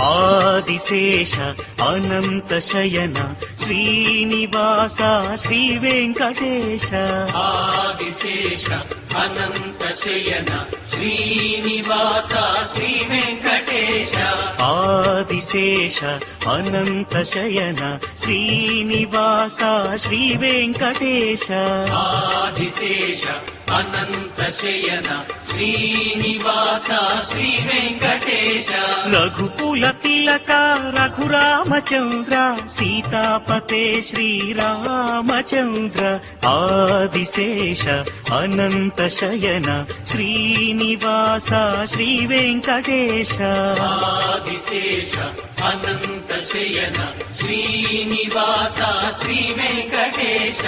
ఆదిశేష అనంత శయన శ్రీనివాస శ్రీ వెంకటేశ. ఆదిశేష అనంత శయన శ్రీనివాస శ్రీ వెంకటేశ. ఆదిశేష అనంత శయన శ్రీనివాస శ్రీ వెంకటేశ. ఆదిశేష అనంత శయన శ్రీనివాస శ్రీ వెంకటేశ. రఘుకుల తిలక రఘురామచంద్ర సీతాపతే శ్రీరామచంద్ర. ఆదిశేష అనంత శయన శ్రీనివాస శ్రీ వెంకటేశ. ఆదిశేష అనంత శయన శ్రీనివాస శ్రీ వెంకటేశ.